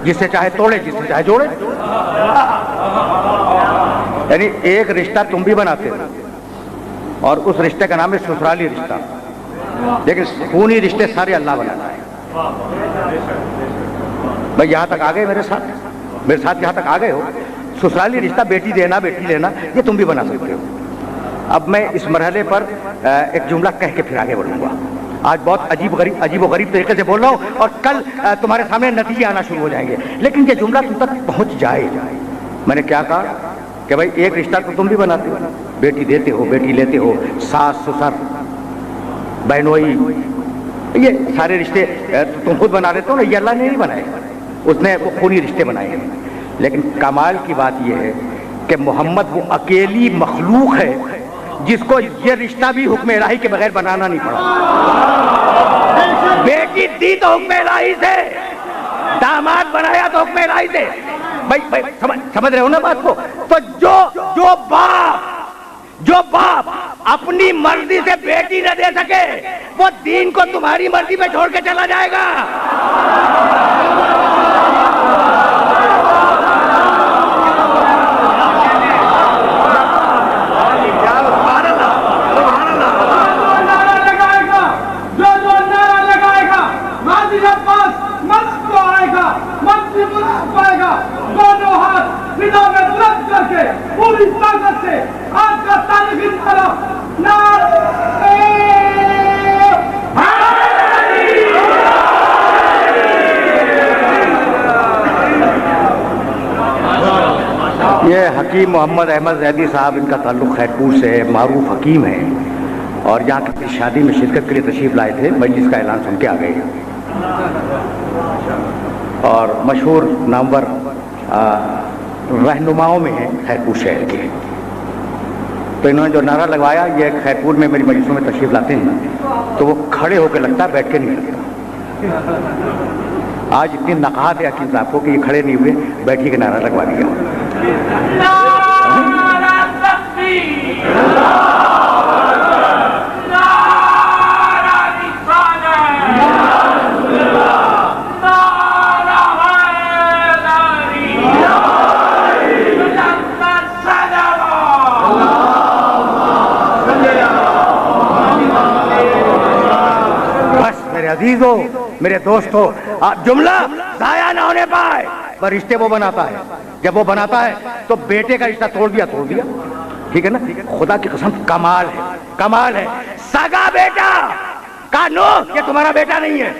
جس سے چاہے توڑے جس سے چاہے جوڑے. یعنی ایک رشتہ تم بھی بناتے ہو اور اس رشتے کا نام ہے سسرالی رشتہ, لیکن خونی رشتے سارے اللہ بناتا ہے. بھائی یہاں تک آ گئے میرے ساتھ یہاں تک آ گئے ہو. سسرالی رشتہ بیٹی دینا بیٹی لینا یہ تم بھی بنا سکتے ہو. اب میں اس مرحلے پر ایک جملہ کہہ کے پھر آگے بڑھوں گا. آج بہت عجیب و غریب طریقے سے بول رہا ہوں اور کل تمہارے سامنے نتیجے آنا شروع ہو جائیں گے, لیکن یہ جملہ تم تک پہنچ جائے. میں نے کیا کہا کہ بھائی ایک رشتہ تو تم بھی بناتے ہو, بیٹی دیتے ہو بیٹی لیتے ہو, ساس سسر بہنوئی, یہ سارے رشتے تم خود بنا لیتے ہو نا, یہ اللہ نے نہیں بنائے, اس نے وہ خونی رشتے بنائے ہیں. لیکن کمال کی بات یہ ہے کہ محمد وہ اکیلی مخلوق ہے جس کو یہ رشتہ بھی حکم الہی کے بغیر بنانا نہیں پڑا. بیٹی دی تو حکم الہی سے, داماد بنایا تو حکم الہی سے. بھائی سمجھ رہے ہو نا بات کو؟ تو جو باپ اپنی مرضی سے بیٹی نہ دے سکے وہ دین کو تمہاری مرضی پہ چھوڑ کے چلا جائے گا. پوری طاقت سے آج کا تاریخی یہ حکیم محمد احمد زیدی صاحب, ان کا تعلق خیرپور سے ہے, معروف حکیم ہیں اور یہاں کی شادی میں شرکت کے لیے تشریف لائے تھے. مجلس کا اعلان سن کے آ گئے اور مشہور نامور رہنماؤں میں ہیں خیرپور شہر کے. تو انہوں نے جو نعرہ لگوایا, یہ خیرپور میں میری مجلسوں میں تشریف لاتے ہیں تو وہ کھڑے ہو کے لگتا ہے, بیٹھ کے نہیں لگتا. آج اتنی نقاہت ہے حکیم صاحب کو کہ یہ کھڑے نہیں ہوئے, بیٹھی کے نعرہ لگوا دیا. عزیزو, میرے دوستو, جملہ ضائع نہ ہونے پائے. پر رشتے وہ بناتا ہے, جب وہ بناتا ہے تو بیٹے کا رشتہ توڑ دیا, ٹھیک ہے نا. خدا کی قسم کمال ہے. سگا بیٹا کا نو, یہ تمہارا بیٹا نہیں ہے,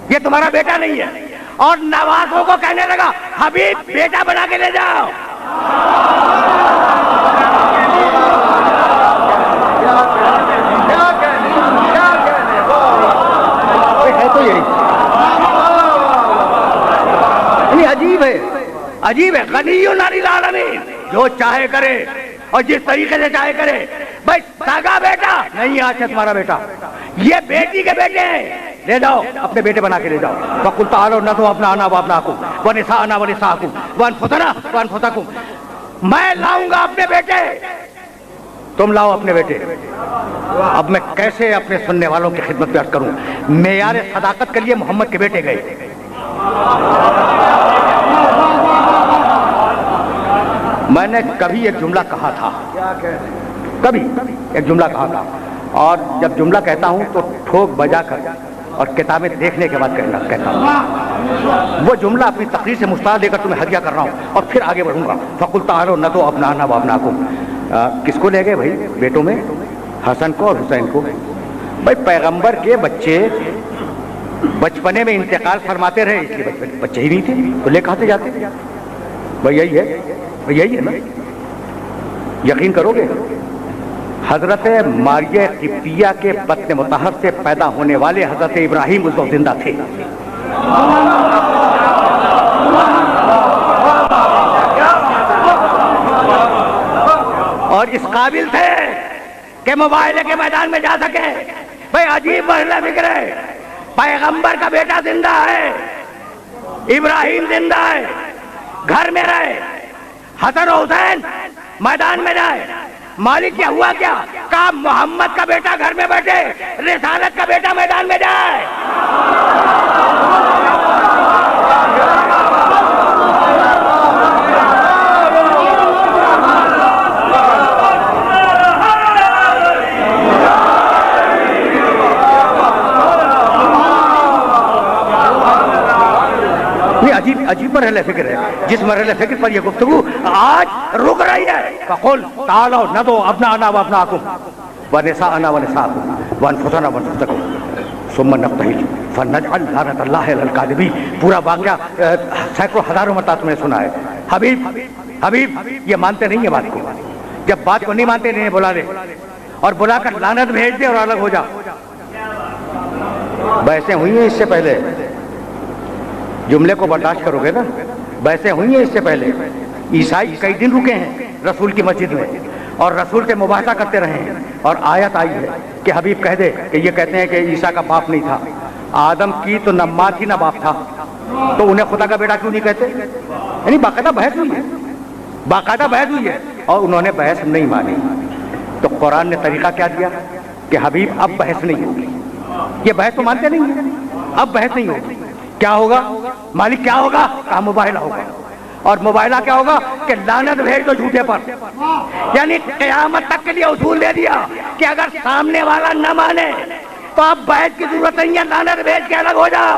یہ تمہارا بیٹا نہیں ہے. اور نوازوں کو کہنے لگا حبیب بیٹا بنا کے لے جاؤ. عجیب ہے. غنی عن العالمین, جو چاہے کرے اور جس طریقے سے چاہے کرے. بھائی سگا بیٹا نہیں, آج سے تمہارا بیٹا, یہ بیٹی کے بیٹے ہیں, لے جاؤ اپنے بیٹے بنا کے لے جاؤ. فَقُلْ تَعَالَوْا نَدْعُوا أَبْنَاءَنَا وَأَبْنَاءَكُمْ وَنِسَاءَنَا وَنِسَاءَكُمْ وَأَنفُسَنَا وَأَنفُسَكُمْ. میں لاؤں گا اپنے بیٹے, تم لاؤ اپنے بیٹے. اب میں کیسے اپنے سننے والوں کی خدمت پیش کروں. معیار صداقت کے لیے محمد کے بیٹے گئے. میں نے کبھی ایک جملہ کہا تھا, اور جب جملہ کہتا ہوں تو ٹھوک بجا کر اور کتابیں دیکھنے کے بعد کہتا ہوں. وہ جملہ اپنی تقریر سے مستعار دے کر تمہیں ہدیہ کر رہا ہوں اور پھر آگے بڑھوں گا. فَقُلْ تَعَالَوْا نَدْعُوا أَبْنَاءَنَا وَأَبْنَاءَكُمْ. کس کو لے گئے بھائی بیٹوں میں؟ حسن کو اور حسین کو. بھائی پیغمبر کے بچے بچپنے میں انتقال فرماتے رہے, اس لیے بچے ہی نہیں تھے تو لے کہاں سے جاتے؟ بھائی یہی ہے نا. یقین کرو گے حضرت ماریہ قبطیہ کے بطن مطہر سے پیدا ہونے والے حضرت ابراہیم اس وقت زندہ تھے. اور اس قابل تھے کہ مباہلے کے میدان میں جا سکے. بھائی عجیب مرحلہ فکر ہے. پیغمبر کا بیٹا زندہ ہے, ابراہیم زندہ ہے, گھر میں رہے. حسن و حسین میدان میں جائے. مالک کیا ہوا کیا؟ کہا محمد کا بیٹا گھر میں بیٹھے, رسالت کا بیٹا میدان میں جائے. عجیب مرحلہ فکر ہے، جس مرحلہ فکر پر یہ گفتگو آج رک رہی ہے. فقل تعالوا ندعو ابناءنا وابناءکم ونساءنا ونساءکم وانفسنا وانفسکم ثم نبتہل فنجعل لعنۃ اللہ علی الکاذبین. پورا واقعہ سینکڑوں ہزاروں مرتبہ تم نے سنا ہے. حبیب یہ مانتے نہیں ہے بات کو. جب بات کو نہیں مانتے انہیں بلا دے اور بلا کر لعنت بھیج دے اور الگ ہو جا. بحثیں ہوئی ہیں اس سے پہلے، جملے کو برداشت کرو گے نا. بحثیں ہوئی ہیں اس سے پہلے. عیسائی کئی دن رکے ہیں رسول کی مسجد میں اور رسول سے مباحثہ کرتے رہے ہیں، اور آیت آئی ہے کہ حبیب کہہ دے کہ یہ کہتے ہیں کہ عیسیٰ کا باپ نہیں تھا. آدم کی تو نہ ماں تھی نہ باپ تھا، تو انہیں خدا کا بیٹا کیوں نہیں کہتے؟ یعنی باقاعدہ بحث ہوئی ہے، باقاعدہ بحث ہوئی ہے اور انہوں نے بحث نہیں مانی. تو قرآن نے طریقہ کیا دیا کہ حبیب اب بحث نہیں ہوگی. یہ بحث تو مانتے نہیں ہیں، اب بحث نہیں ہوگی. کیا ہوگا مالک؟ کیا ہوگا؟ کہا مباہلہ ہوگا. اور مباہلہ کیا ہوگا کہ لعنت بھیج دو جھوٹے پر. یعنی قیامت تک کے لیے اصول دے دیا کہ اگر سامنے والا نہ مانے تو اب بحث کی ضرورت نہیں ہے، لعنت بھیج کے الگ ہو جاؤ.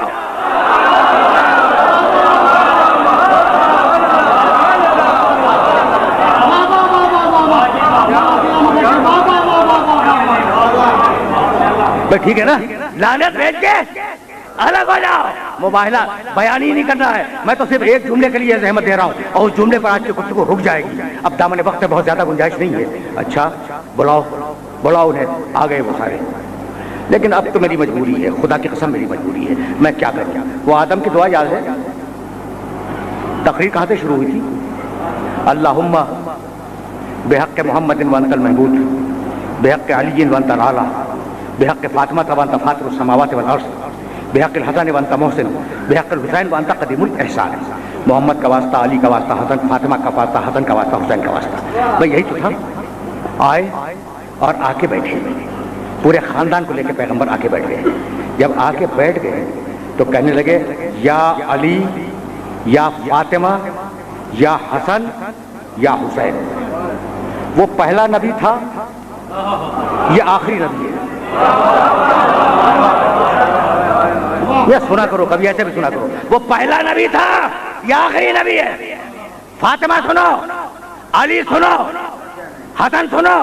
ٹھیک ہے نا، لعنت بھیج کے الگ ہو جاؤ. مباہلہ بیان ہی نہیں کرنا ہے. میں تو صرف ایک جملے کے لیے زحمت دے رہا ہوں اور اس جملے پر آج کی گفتگو رک جائے گی. اب دامن وقت میں بہت زیادہ گنجائش نہیں ہے. اچھا بلاؤ انہیں. آ گئے وہ سارے. لیکن اب تو میری مجبوری ہے، خدا کی قسم میری مجبوری ہے. میں کیا کروں؟ وہ آدم کی دعا یاد ہے؟ تقریر کہاں سے شروع ہوئی تھی؟ اللہم بحق محمد وانت المحمود بحق علی وانت الاعلی بحق فاطمہ وانت فاطر السماوات والارض بحق الحسن وانت محسن بحق الحسین وانت قدیم الاحسان. محمد کا واسطہ، علی کا واسطہ، حسن فاطمہ کا واسطہ، حسن کا واسطہ، حسین کا واسطہ. بھائی یہی تو تھا. آئے اور آ کے بیٹھے، پورے خاندان کو لے کے پیغمبر آ کے بیٹھ گئے. جب آ کے بیٹھ گئے تو کہنے لگے یا علی یا فاطمہ یا حسن یا حسین. وہ پہلا نبی تھا، یہ آخری نبی ہے. یہ سنا کرو، کبھی ایسے بھی سنا کرو. وہ پہلا نبی تھا، یہ آخری نبی ہے. فاطمہ سنو، علی سنو، حسن سنو،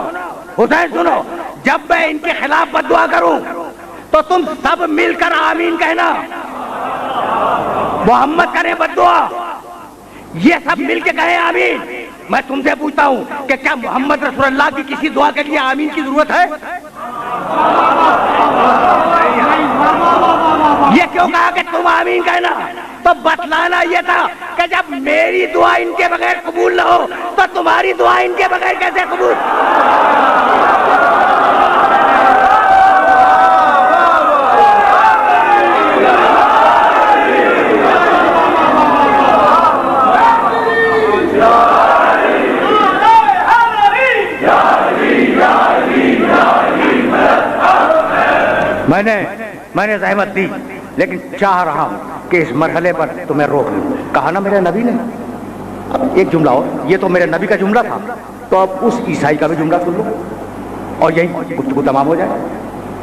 حسین سنو. جب میں ان کے خلاف بد دعا کروں تو تم سب مل کر آمین کہنا. محمد کرے بد دعا، یہ سب مل کے کہیں آمین. میں تم سے پوچھتا ہوں کہ کیا محمد رسول اللہ کی کسی دعا کے لیے آمین کی ضرورت ہے؟ یہ کیوں کہا کہ تم آمین کہنا؟ تو بتلانا یہ تھا کہ جب میری دعا ان کے بغیر قبول نہ ہو تو تمہاری دعا ان کے بغیر کیسے قبول؟ میں نے زحمت دی لیکن چاہ رہا ہوں کہ اس مرحلے پر تمہیں روک لوں. کہا نا میرے نبی نے. اب ایک جملہ اور، یہ تو میرے نبی کا جملہ تھا، تو اب اس عیسائی کا بھی جملہ سن لو اور یہی گفتگو تمام ہو جائے.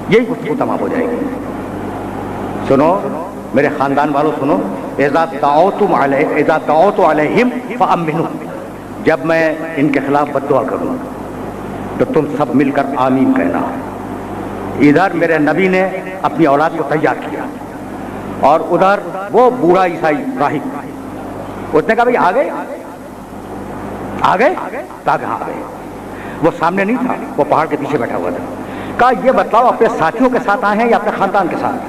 یہی گفتگو تمام ہو جائے گی. سنو میرے خاندان والوں، سنو. اذا دعوت علیہم فامنوا. جب میں ان کے خلاف بد دعا کروں تو تم سب مل کر آمین کہنا. ادھر میرے نبی نے اپنی اولاد کو تیار کیا اور ادھر وہ بوڑھا عیسائی راہب، اس نے کہا بھائی آ گئے. کہاں آ گئے؟ وہ سامنے نہیں تھا، وہ پہاڑ کے پیچھے بیٹھا ہوا تھا. کہا یہ بتلاؤ اپنے ساتھیوں کے ساتھ آئے ہیں یا اپنے خاندان کے ساتھ؟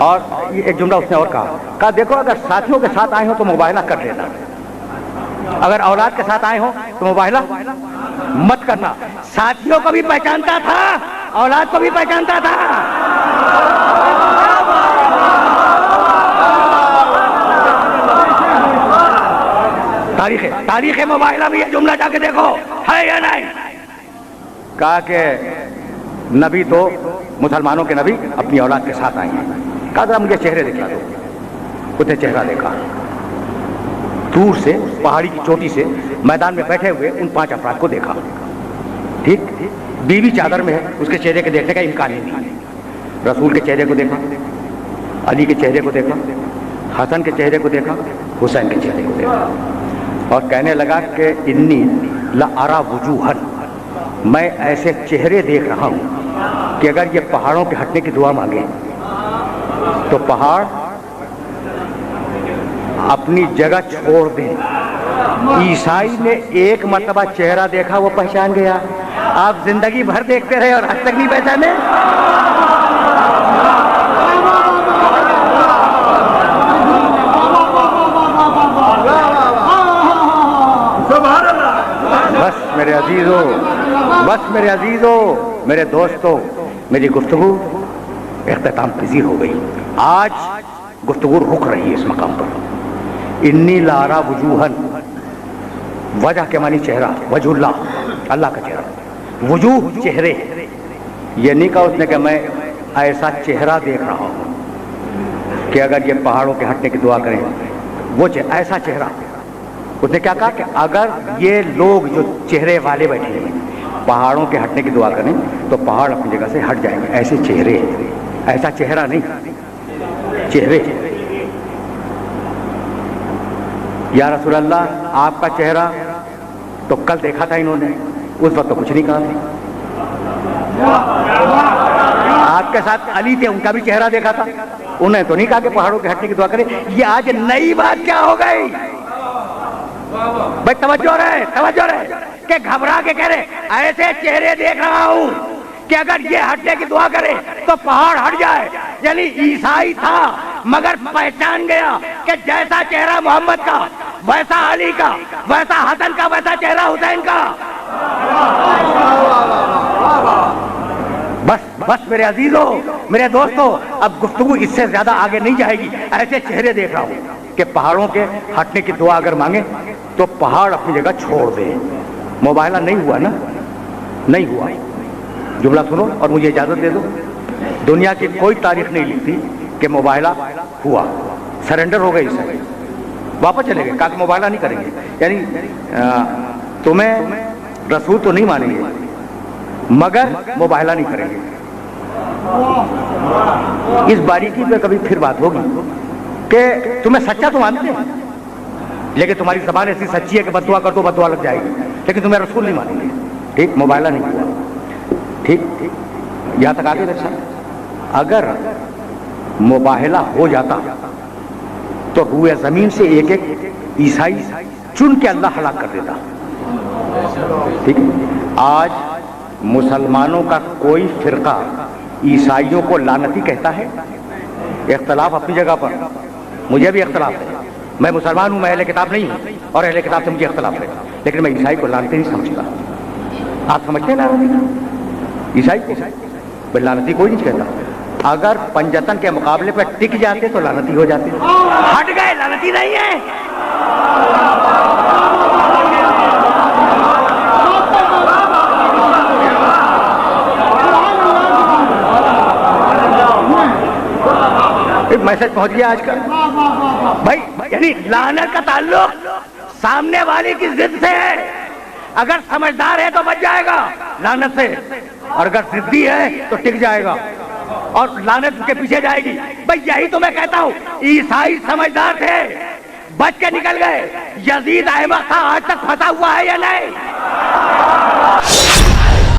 اور ایک جملہ اس نے اور کہا دیکھو اگر ساتھیوں کے ساتھ آئے ہو تو مباہلہ کر لینا، اگر اولاد کے ساتھ آئے ہو تو مباہلہ مت کرنا. ساتھیوں کو بھی پہچانتا تھا، اولاد کو بھی پہچانتا تھا. تاریخ مباہلہ میں یہ جملہ جا کے دیکھو ہے یا نہیں. کہا کہ نبی تو مسلمانوں کے نبی اپنی اولاد کے ساتھ آئے ہیں. کہا ذرا مجھے چہرے دکھا دو. اس نے چہرہ دیکھا. دور سے پہاڑی کی چوٹی سے میدان میں بیٹھے ہوئے ان 5 افراد کو دیکھا. ٹھیک، بیوی چادر میں ہے، اس کے چہرے کے دیکھنے کا امکان ہی نہیں. رسول کے چہرے کو دیکھا، علی کے چہرے کو دیکھا، حسن کے چہرے کو دیکھا، حسین کے چہرے کو دیکھا، اور کہنے لگا کہ انی لارا وجوہن، میں ایسے چہرے دیکھ رہا ہوں کہ اگر یہ پہاڑوں کے ہٹنے کی دعا مانگے تو پہاڑ اپنی جگہ چھوڑ دیں۔ عیسائی نے ایک مرتبہ چہرہ دیکھا، وہ پہچان گیا۔ آپ زندگی بھر دیکھتے رہے اور آج تک نہیں پہچانے؟ بس میرے عزیزو، بس میرے عزیزو، میرے دوستو، میری گفتگو اختتام پذیر ہو گئی۔ آج گفتگو رک رہی ہے اس مقام پر۔ انی لارا وجوہن، وجہ کے معنی چہرہ، وجہ اللہ، اللہ کا چہرہ، وجوہ چہرے، یہ نہیں کہا اس نے کہ میں ایسا چہرہ دیکھ رہا ہوں کہ اگر یہ پہاڑوں کے ہٹنے کی دعا کریں، وہ ایسا چہرہ۔ اس نے کیا کہا کہ اگر یہ لوگ جو چہرے والے بیٹھے ہیں پہاڑوں کے ہٹنے کی دعا کریں تو پہاڑ اپنی جگہ سے ہٹ جائیں گے۔ ایسے چہرے، ایسا چہرہ نہیں، چہرے۔ یا رسول اللہ، آپ کا چہرہ تو کل دیکھا تھا انہوں نے، اس وقت تو کچھ نہیں کہا تھا۔ آپ کے ساتھ علی تھے، ان کا بھی چہرہ دیکھا تھا، انہیں تو نہیں کہا کہ پہاڑوں کے ہٹنے کی دعا کریں۔ یہ آج نئی بات کیا ہو گئی؟ بھائی توجہ رہے، توجہ رہے کہ گھبرا کے کہہ رہے ایسے چہرے دیکھ رہا ہوں کہ اگر یہ ہٹنے کی دعا کرے تو پہاڑ ہٹ جائے۔ یعنی عیسائی تھا مگر پہچان گیا کہ جیسا چہرہ محمد کا ویسا علی کا، ویسا حسن کا، ویسا چہرہ حسین کا۔ بس میرے عزیزو، میرے دوستو، اب گفتگو اس سے زیادہ آگے نہیں جائے گی۔ ایسے چہرے دیکھ رہا ہوں کہ پہاڑوں کے ہٹنے کی دعا اگر مانگے تو پہاڑ اپنی جگہ چھوڑ دے۔ مباہلہ نہیں ہوا نا، نہیں ہوا۔ جملہ سنو اور مجھے اجازت دے دو۔ دنیا کی کوئی تاریخ نہیں لکھتی کہ مباہلہ ہوا، سرنڈر ہو گئی، اسے واپس چلے گئے، کہا کہ مباہلہ نہیں کریں گے۔ یعنی تمہیں رسول تو نہیں مانیں گے مگر مباہلہ نہیں کریں گے۔ اس باریکی پہ کبھی پھر بات ہوگی کہ تمہیں سچا تو مانتے ہیں لیکن تمہاری زبان ایسی سچی ہے کہ بد دعا کر دو بد دعا لگ جائے گی، لیکن تمہیں رسول نہیں مانیں گے۔ ٹھیک، مباہلہ نہیں ہوا۔ ٹھیک، یہاں تک آگے دیکھ سکتے۔ اگر مباہلہ ہو جاتا تو روئے زمین سے ایک ایک عیسائی چن کے اللہ ہلاک کر دیتا۔ ٹھیک، آج مسلمانوں کا کوئی فرقہ عیسائیوں کو لعنتی کہتا ہے؟ اختلاف اپنی جگہ پر، مجھے بھی اختلاف ہے، میں مسلمان ہوں، میں اہل کتاب نہیں ہوں اور اہل کتاب سے مجھے اختلاف ہے، لیکن میں عیسائی کو لعنتی نہیں سمجھتا۔ آپ سمجھتے ہیں لعنتی؟ عیسائی کو لعنتی کوئی نہیں کہتا۔ اگر پنجتن کے مقابلے پر ٹک جاتے تو لعنتی ہو جاتے، ہٹ گئے لعنتی نہیں ہے۔ میسج پہنچ گیا آج کل بھائی، یعنی لعنت کا تعلق سامنے والی کی ضد سے ہے۔ اگر سمجھدار ہے تو بچ جائے گا لعنت سے، اور اگر ضدی ہے تو ٹک جائے گا اور لعنت کے پیچھے جائے گی۔ بھائی یہی تو میں کہتا ہوں، عیسائی سمجھدار تھے، بچ کے نکل گئے۔ یزید احمق تھا، آج تک پھنسا ہوا ہے یا نہیں؟